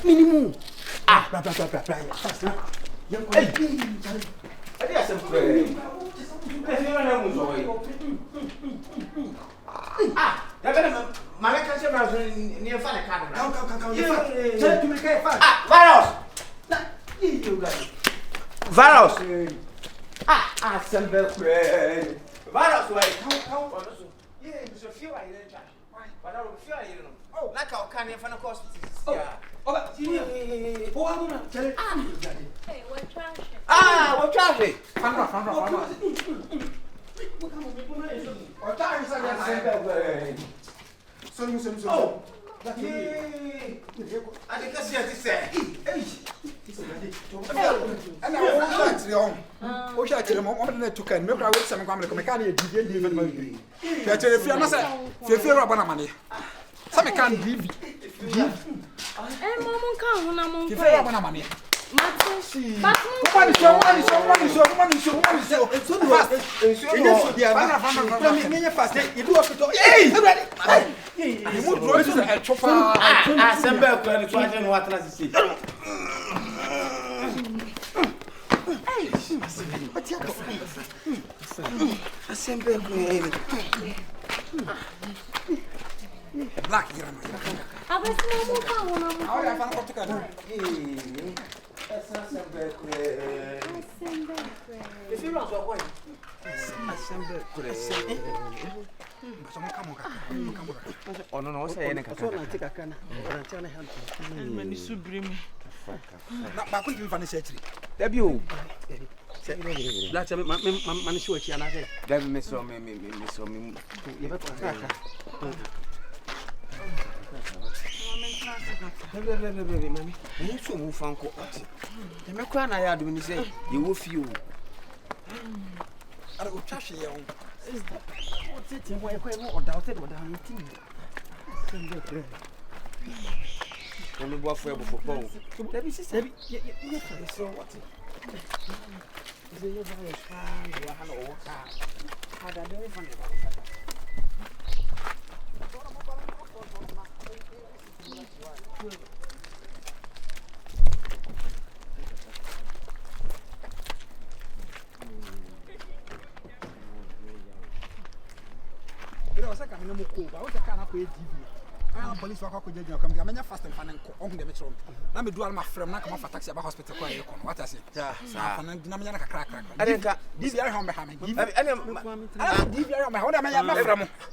Minimum. Virus. Assemble friend. Virus way. Yeah, it's a few I didn't charge. But I don't feel I don't know. Oh, like how can you find a cost? Yeah. Oh, see, who are you? Tell it. Hey, we're trashing. We're trashing. Find out. Or time is assemble friend. So. Oh. I think that's what he said. And I want to oh, shall I tell him what to can make our way some family come can even maybe. That if you are feel about money. Some can't give you. And Mamma can't, If you have money. Black, That's not some bad if you don't know oh no, say anything. Take a can and many supreme. Not back with you for the century. Debut. That's a man, sure she another. That miss me. Mammy, you so move from court. The Macron I had when you say you will feel. I will trash you. What's it? Why or doubted what I'm eating? Only one for football. Let me see. So what? Is it your virus? How that very funny. Police work come here. Fast and fun on the metro. Let me do all my friend. Now come for taxi about hospital. What I say? I didn't this year. How many?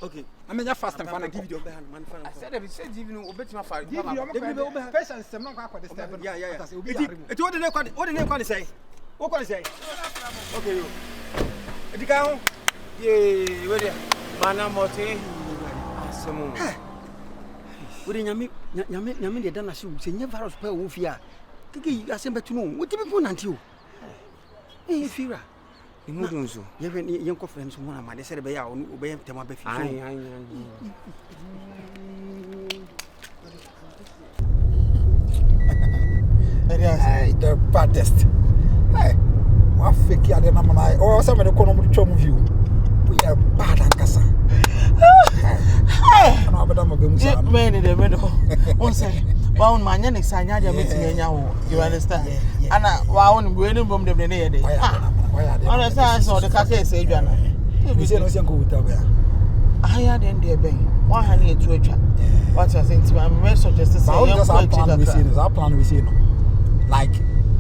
Okay. I mean, you're fast and fun. Give you your hand. I said, if said, even obey my father, give you patience. I'm not going to step. Yeah. It's what the name say. What can I say? Okay, you. The cow? Yeah, where there? Manamote. Would Yami the Dana shoe, say never was per Wufia. Kiki, I sent back to know what do you put until? Eh, Fira. You wouldn't so. You have any young friends who want my said by our obey them. The baddest. Hey, what fake ya the number or somebody call them to chum view. We are bad and cassa. Man in the middle. One second. Bound my next sign, I meeting you understand? And I won't go in from the day. Understand? So the case say, Jana. You say, no, go with her. Higher than their bank. 100 to a trap. What I think I'm very suggested. Our plan we see. Like,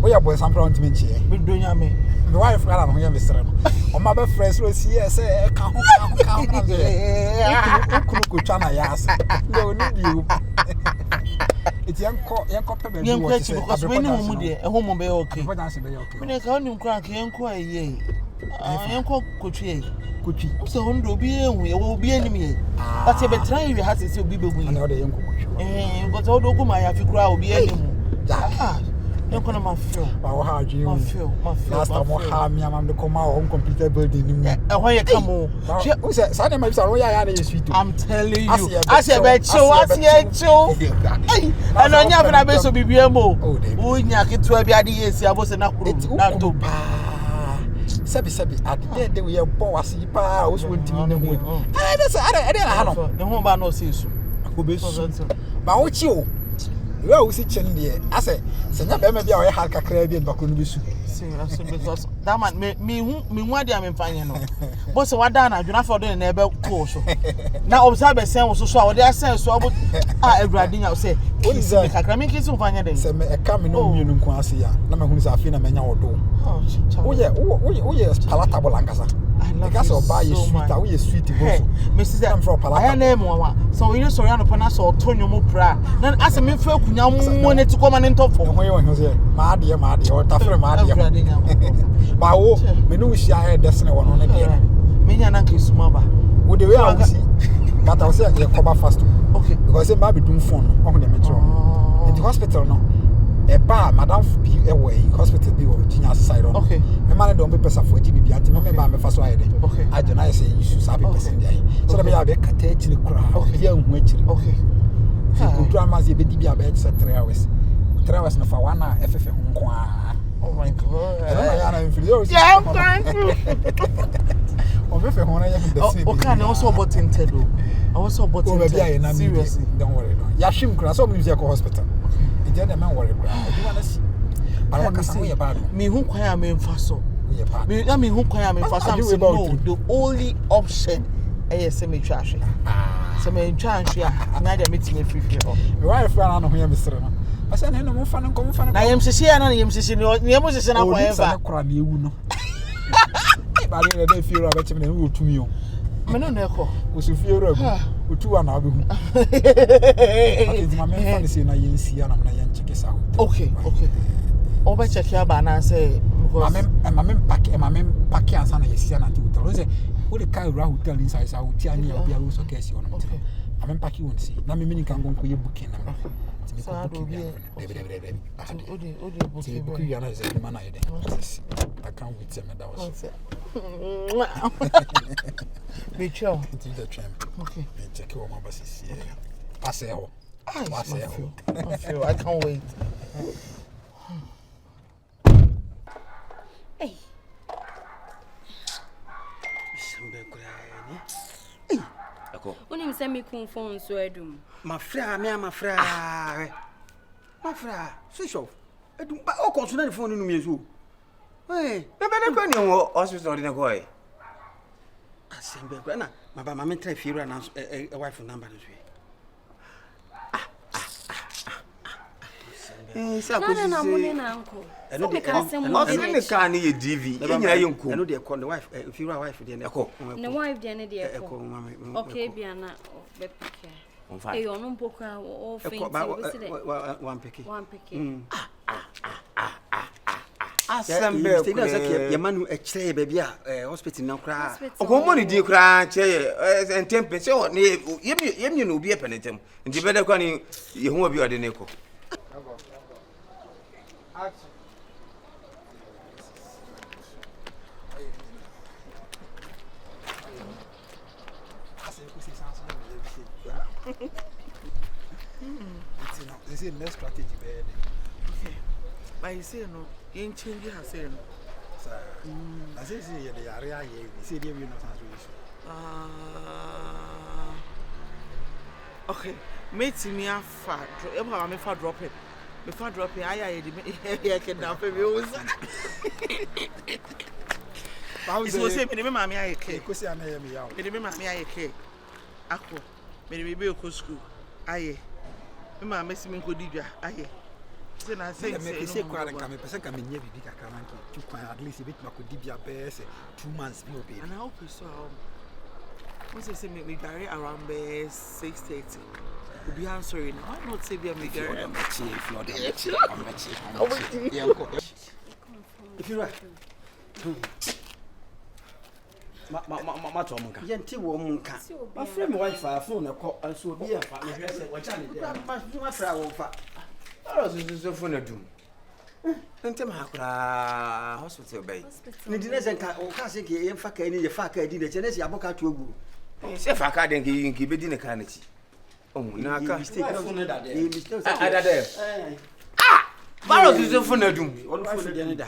we are boys, I'm proud to mention. We do me. The wife ran on here, Mr. On my best friends was here, say, count. Yes. No, need you. It's young copper. Young question because we know a home be okay. When I can't even crack young quiet, yea. Young could so won't be a will be enemy. But if a time you have to still be another young coach. But all the my have to cry will be enemy. You're going to feel. How do you feel? Last time, I'm the come out home computer building. Why you come on? Who said, Sunday, my son, I'm telling you, I said, but show us here, and I never have been so be able. Oh, you get to a bad years. I was an upgrade. Sebi ade we bo wase pa wo so ntimi na hu that's ade na ha no ne ho ba no se su obesu ba wo chi o we wo si chen de ase senya be ma bia wo ha kakra bi mbako no besu seriously because that man me hu ade am mfanye no bo se wada na adwuna for do na ebe ko so na observe sen wo so so a wo dey sen so abo awurade nya say oni se kakra me kisi mfanye den se me eka me no mienu nko ase ya na me hu se afi na menya wodo Oye palatable angasa. Because of buy you sweet, we sweet also. Mrs. I'm from palatable. I name one. So we sorry on upon us or Tonyo Mupra. Then as a me feel kunya money to come and talk for. My dear, or tougher, my dear. But oh, me know she had destiny one on it. Me and Uncle Smaba. Would the way I see, but I was saying you come fast. Okay, because it might be doing phone on the metro. In the hospital, no. A bar, Madame be away, hospital be or genius side on. Okay. My man don't be person for GB and remember my first ride. Okay. I don't say you should have a person there. So let me have a cottage in the crowd. Okay, young witch. Okay. So good dramas, you be a bed set 3 hours. 3 hours no for 1 hour, FF. Oh my god. Yeah, I'm trying to. Okay, I also bought tinted. I also bought tinted. Seriously. Don't worry. Yashim Crass, so music hospital. The man worry. I do want to see. But I can't say about me who quite me faso. Me who quite me faso. No, the only option is semi trash. Semi trash, yeah. Neither meets me free. Why if I don't hear Mr. I said, no more fun and come fun. I am Sicily and I am Sicily. You must say, I'm whatever. Crab, you know. But they feel about him and who to you. Menoneko was if you're a 2 and a half. Okay, my man fancy and I see and I'm check this out. Okay. Over check your banana say, my men pack and my men pack and son is Siana to the who the car hotel inside out, Tiani or Biarus or Cassie on. I mean, pack you won't see. Now, meaning can go for your booking. So I can't wait some dollars. Be sure. It is the tramp. Okay. Check your mother's here. Pass it. I can't wait. Hey. When you send me phone so I do. My friend, my friend. Switch off. I do all concern the phone in me as well. Hey, the better when you hospital in a boy. I send back, my mamma try fear and a wife for number this way. Uncle. I know they can't need a DV. I know they call the wife, if you are wife, then they call. The wife, then they okay, Biana, Hey, you're no poker or one picking. Your man, a chair, baby, hospital now cry. Oh, money, dear cry, chair, and 10 so near you know, be a penitent. And you better go you won't be at the nickel. They say next strategy bad. Okay. But you say no, you ain't changing her saying. I say the area you say they will not answer. Okay. Mate me a fat drop. Me fat drop it. Me fat drop it. I can now pay me. It's what say me mammy I care. Because I know me out. Me mammy I care. Ako. Me be a school. Aye. Me miss me go didya. Aye. Then I say crowd and come person come in here big account to at least a bit ma could dibia best 2 months be obey. And I hope so. Once I say me carry around be 6:30. We'll be answering. Why not say be a make carry? If you right. My Tom, Yanti woman can. My friend, wife, phone a call, and so be a family. My travel fat. I was a phone of doom. Don't tell me how hospital bay. Nidines and Cassidy, and Faka, any Faka did a Genesis Aboca to go. Say Faka didn't give it in a carnage. Oh, no, I can't stay. Ah! Barrows is a phone of doom. All for the end.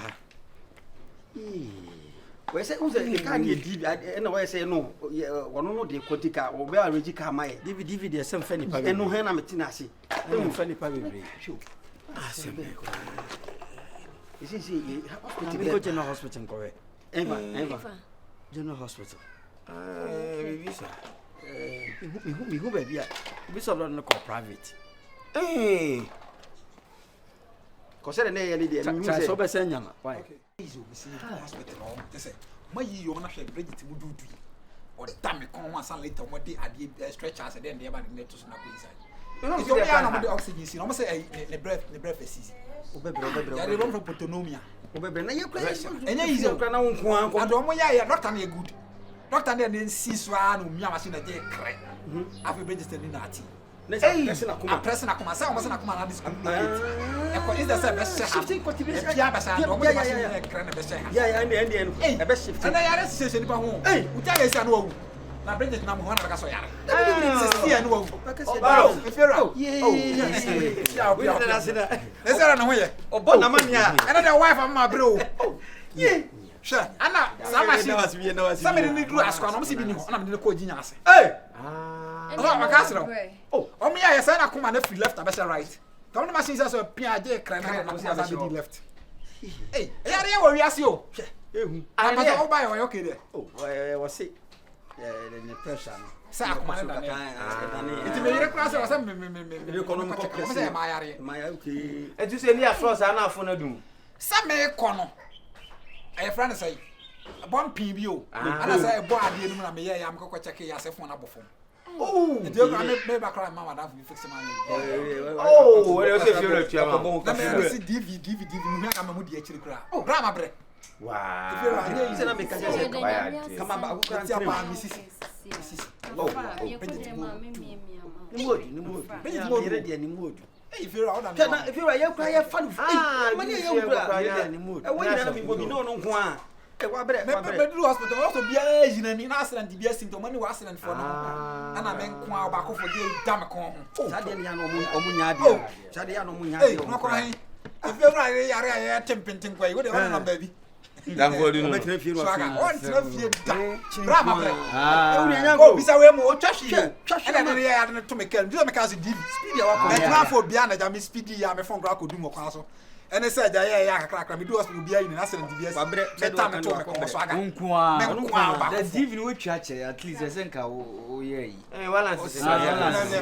we say who's the car near DV and I say no one no de kotika or be arrange car my DVD there some funny pa and no hen am tinasi no funny pa be sure you see hospital general hospital correct Eva general hospital Baby sir me who baby be so no call private cause na ye ni dey so be say nyama why Izo bisi hospital no te say mayi yo na hwe Bridget mududu o damn kon one san later mo dey ade stretchers then dey ba the net to na go inside it's only an the oxygen see no say the breath is obebre ya dey run from autonomia obebre na ye kwa enya easy kwa na wonko anko ado mo ya doctor na good doctor na dey see so a no mia machine na dey kre afi Bridget ni na ati pressing akuma say almost na kuma na this is the same best shifting cultivation ya basa no mo machine na kre na best yeah and best shifting na ya station ni pa ho uta ya sia no wu na Bridget na mo ho na ka so yare sia no wu efera yeah we na sina na ho ye obo na mania and the wife am ma bro yeah sure ana sama shi sama ni dru asko na mo se bi ni ho na me ne ko ginya ase oh makasro oh me ya say na kuma na free left abesa right come the machine say so pia je kran na kuma be left eh ya re wo wiase o ehu ama so o buy o okay there oh we say the pressure no say akuma na it me yere class o say me kono ko say ma yare okay e tu say ni afro sa na afo na dum sa me kono e friend say bon pin bi o ana say bo ade no na me ya am kokko check ya say phone na bofom oh the go me back cry mama that we fix my oh what you say feel to am na me see DVD me ka mamu di akiri kra oh grandma bre wow if you are say na me ka say come ba ku kra tia pa mi sisi oh ni modu yere dia ni modu if you are na if you are you cry you fan mani you cry ni modu e wona na me bobi no nko a e wa bre me do hospital also bia ejina ni na accident bia symptom mani wa accident for no ana me nko a ba ko for dey dam kon ho sa de ya no omunya de sa de ya no omunya de no ko hin if you are yare ya tempintin kwa you dey on number bi dan for di no on tira fie da brama bre e woni anya go bisa we mo o twashi e na ya de to me kan do me ka so div speed ya wa ko na for bia na ja me speed ya me phone gra ko du mo kwa so ene say ja ya kakra me do hospital bia yin na accident bia si me ta me to me ko so aga nkwa the div ni we twa che at least e senka o ye yi balance se na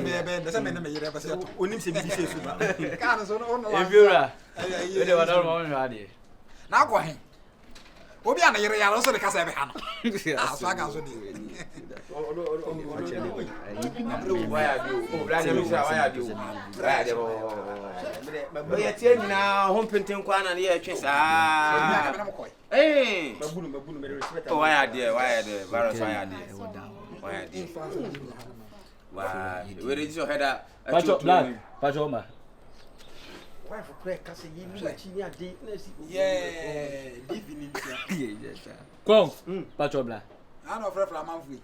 me da se me na me yere ba se to onim se bi se su ba ka na so no no evira we de wadar mo hwa de na ko hin obi ana yere ya so de ka se be ha no so aga so de waya bio branya mi sa waya bio waya de bo ye tie nyina ho penten kwa na ye twe saa babunu me respect waya de virus waya de wa we ready so header pacho ma wife crack ka se yi mi chi ni ade na si yeah divini kon pacho bla ana frefra manfui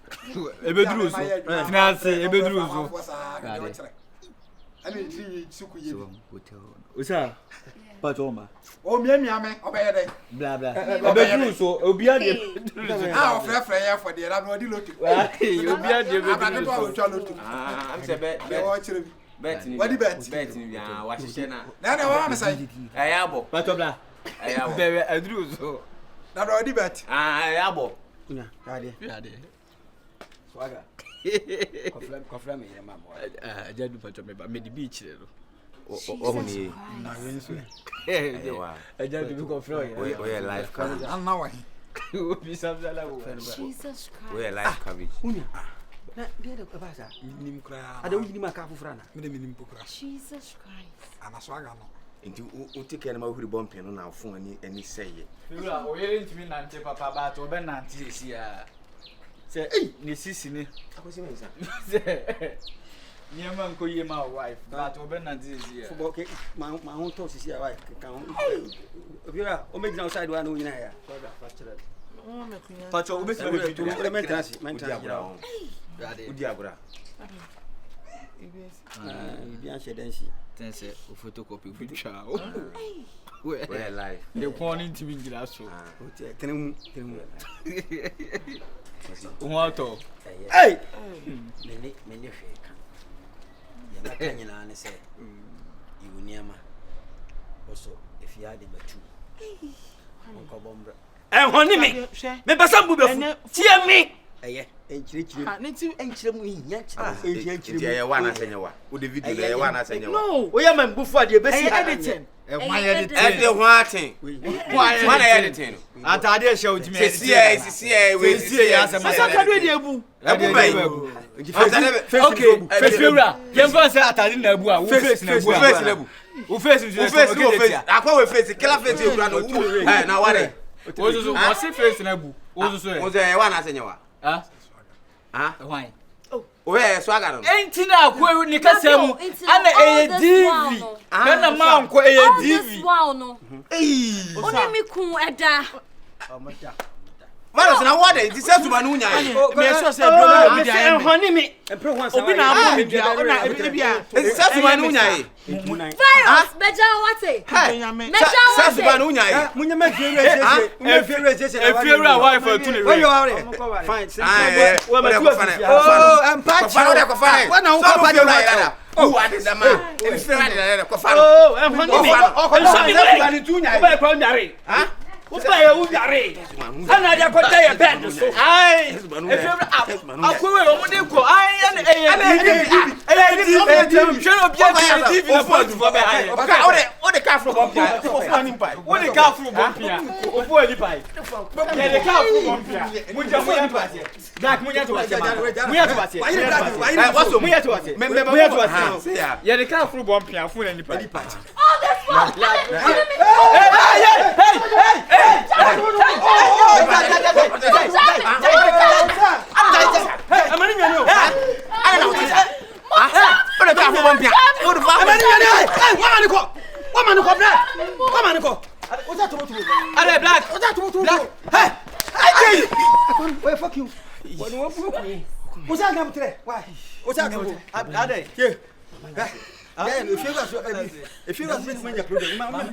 ebeduru so finance ebeduru so ani tri suku ye osa pacho ma o miamia me obeye dey bla bla ebeduru so obi ade ah frefra ye for dey na odi lotu obi ade ebeduru so am se be bet ni bia wa hihye na wa me sai ayabo pacho bla ayabo bebe eduru so na odi bet ayabo nya ade swaga kofla me yema mo ajadu pacho me ba me di beach le o ni na yensu ajadu bi kofla we life coverage na wa hi obi sabzala wo Jesus Christ we life coverage unya na de de ba sa nim kra ada unyi ma ka fufura na me de nim pokura Jesus Christ ana so aga no nti o take na ma huri bompe no na afun ani seye fira o yere ntimi nante papa ba to be nante esi a se ni sisi ni akosi me nsa nyema nko ye ma wife ba to be nante esi a fubo ke ma ho to sisi a wife ka ho fira o me gina outside wa na unyina ya so ga fracture o me kunya pacho o be se be tu o maintenance udi agora bien chez Dancy tense o photocopy o twa Where life. The corning to be glass. What? Hey! Many you say, you near me. Also, if you had him a two. And honey me. Remember some women. Tear me. And no, we are men before the best editing. Why editing? Why editing? At idea showed me. We see as a massacre. Okay, Fefura. Can't say at I didn't know who face Nebu. Who face I call face, kill a face you run. Now what? What's the face Nebu? Was there one as anyone? Why? Where swagger? Ain't now, where Nicasam and a divi. And a man, a divi. Only me cool at that. What is now what? It is to Manunia. Honey me. And pro once. It's to Manunia. Virus, Beja Wate. Meja Manunia. If you're a wife for 2 where you are. Fine. Oh, I'm patching. Oh, what is the man? It's oh, I'm honey. What's my own diary? Another potato bed. I, if you're up,